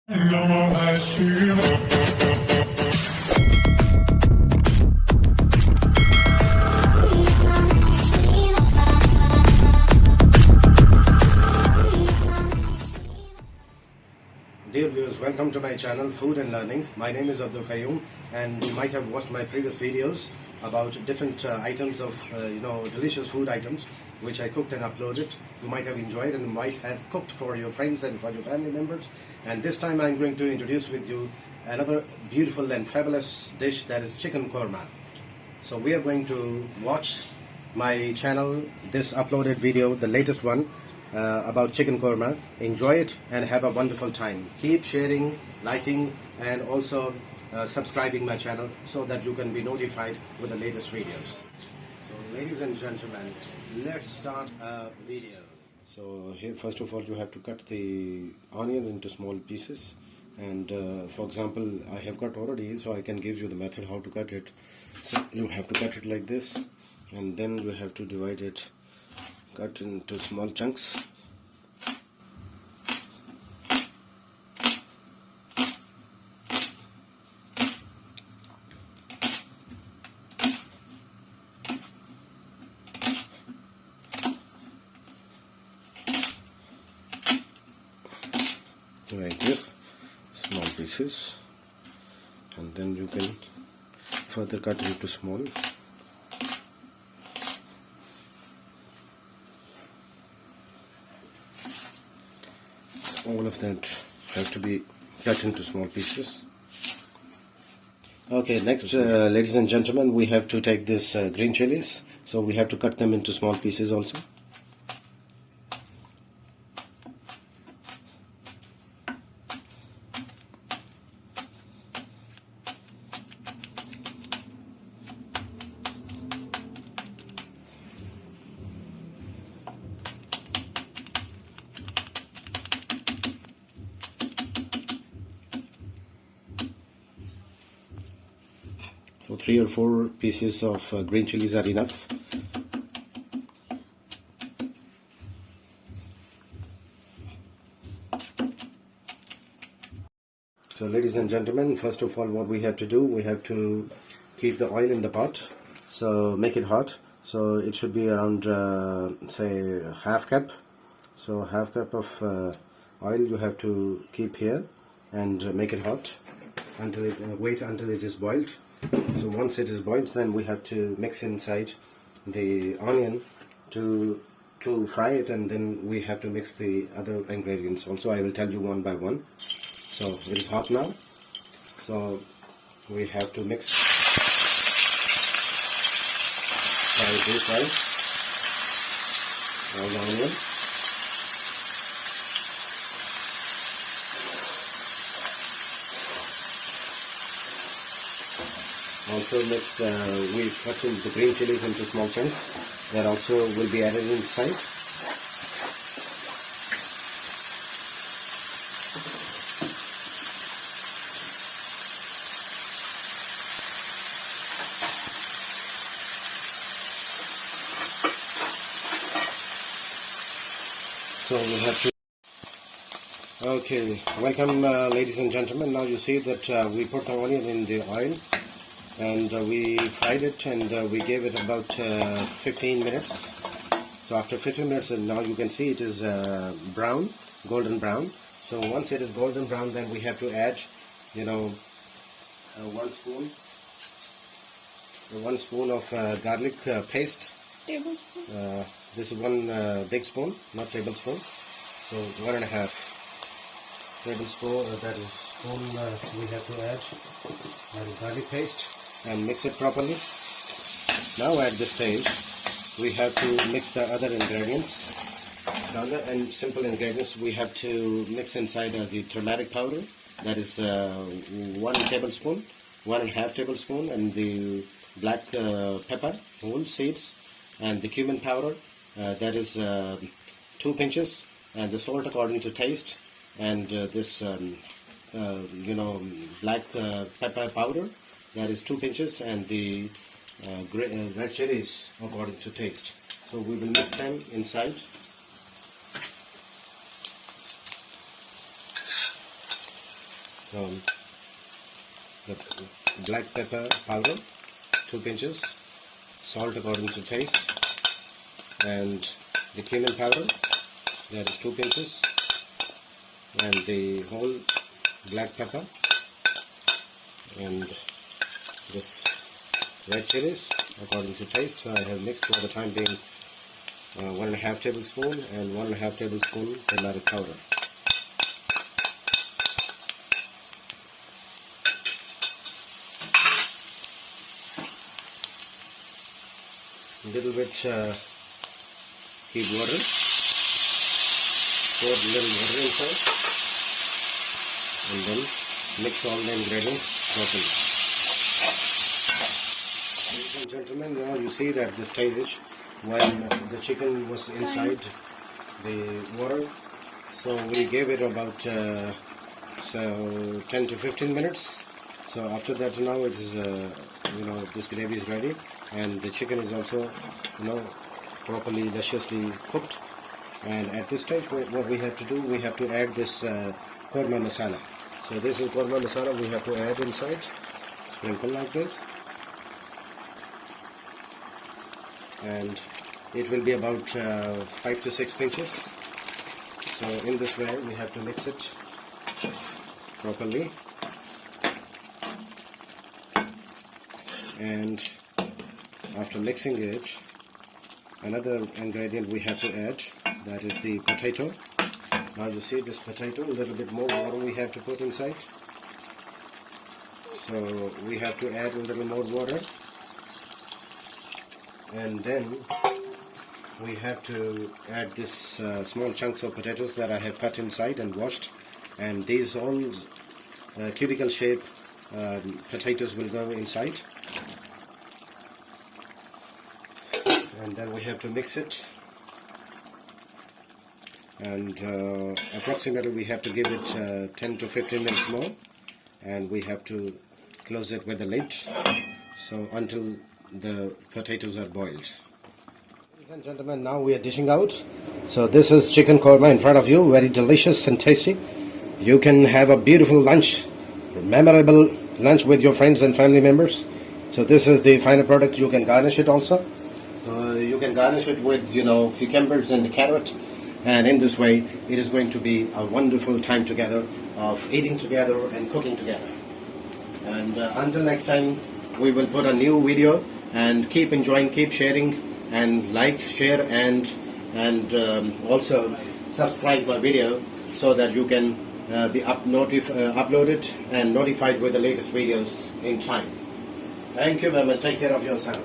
Dear viewers, welcome to my channel Food and Learning. My name is Abdul Qayyum, and you might have watched my previous videos about different items of delicious food items which I cooked and uploaded. You might have enjoyed and might have cooked for your friends and for your family members. And this time I'm going to introduce with you another beautiful and fabulous dish, that is chicken korma. So we are going to watch my channel, this uploaded video, the latest one, about chicken korma. Enjoy it and have a wonderful time. Keep sharing, liking, and also subscribing my channel so that you can be notified with the latest videos. So ladies and gentlemen, let's start a video. So here, first of all, you have to cut the onion into small pieces, and for example, I have cut already, so I can give you the method how to cut it. So you have to cut it like this, and then you have to divide it, cut into small chunks. Like this, small pieces, and then you can further cut into small. All of that has to be cut into small pieces. Okay, next, ladies and gentlemen, we have to take this green chilies, so we have to cut them into small pieces also. So 3 or 4 pieces of green chilies are enough. So ladies and gentlemen, first of all, what we have to do, we have to keep the oil in the pot. So make it hot. So it should be around say half cup. So half cup of oil you have to keep here and make it hot until it wait until it is boiled. So once it is boiled, then we have to mix inside the onion to fry it, and then we have to mix the other ingredients. Also, I will tell you one by one. So it is hot now. So we have to mix this right, all the onion. Also mix we cut the green chilies into small chunks. That also will be added inside. So we have to. Okay, welcome ladies and gentlemen. Now you see that we put the onion in the oil, and we fried it, and we gave it about 15 minutes. So after 15 minutes, now you can see it is brown, golden brown. So once it is golden brown, then we have to add, one spoon of garlic paste. Tablespoon. This is one big spoon, not tablespoon. So 1.5 tablespoon. That is spoon we have to add garlic paste and mix it properly. Now at this stage, we have to mix the other ingredients. The other and simple ingredients we have to mix inside the turmeric powder. That is 1 tablespoon, 1.5 tablespoon, and the black pepper, whole seeds, and the cumin powder. That is 2 pinches, and the salt according to taste, and this black pepper powder, that is 2 pinches, and the red chilies according to taste. So we will mix them inside. the black pepper powder, 2 pinches, salt according to taste, and the cumin powder, that is 2 pinches, and the whole black pepper, and this red chilies according to taste. So I have mixed for the time being 1.5 tablespoon and 1.5 tablespoon turmeric powder. A little bit heat water, pour a little water inside, and then mix all the ingredients properly. Ladies and gentlemen, now you see that the stage when the chicken was inside the water, so we gave it about 10 to 15 minutes. So after that, now it is this gravy is ready, and the chicken is also properly deliciously cooked. And at this stage, what we have to do, we have to add this korma masala. So this is korma masala we have to add inside, sprinkle like this, and it will be about 5 to 6 pinches. So in this way we have to mix it properly, and after mixing it, another ingredient we have to add, that is the potato. Now you see this potato, a little bit more water we have to put inside. So we have to add a little more water, and then we have to add this small chunks of potatoes that I have cut inside and washed, and these all cubical shape potatoes will go inside, and then we have to mix it, and approximately we have to give it 10 to 15 minutes more, and we have to close it with a lid, so until the potatoes are boiled. Ladies and gentlemen, now we are dishing out. So this is chicken korma in front of you, very delicious and tasty. You can have a beautiful lunch, a memorable lunch with your friends and family members. So this is the final product. You can garnish it also. So you can garnish it with cucumbers and carrot, and in this way it is going to be a wonderful time together of eating together and cooking together. And until next time, we will put a new video, and keep enjoying, keep sharing, and like, share, and also subscribe my video so that you can be uploaded and notified with the latest videos in time. Thank you very much. Take care of yourself.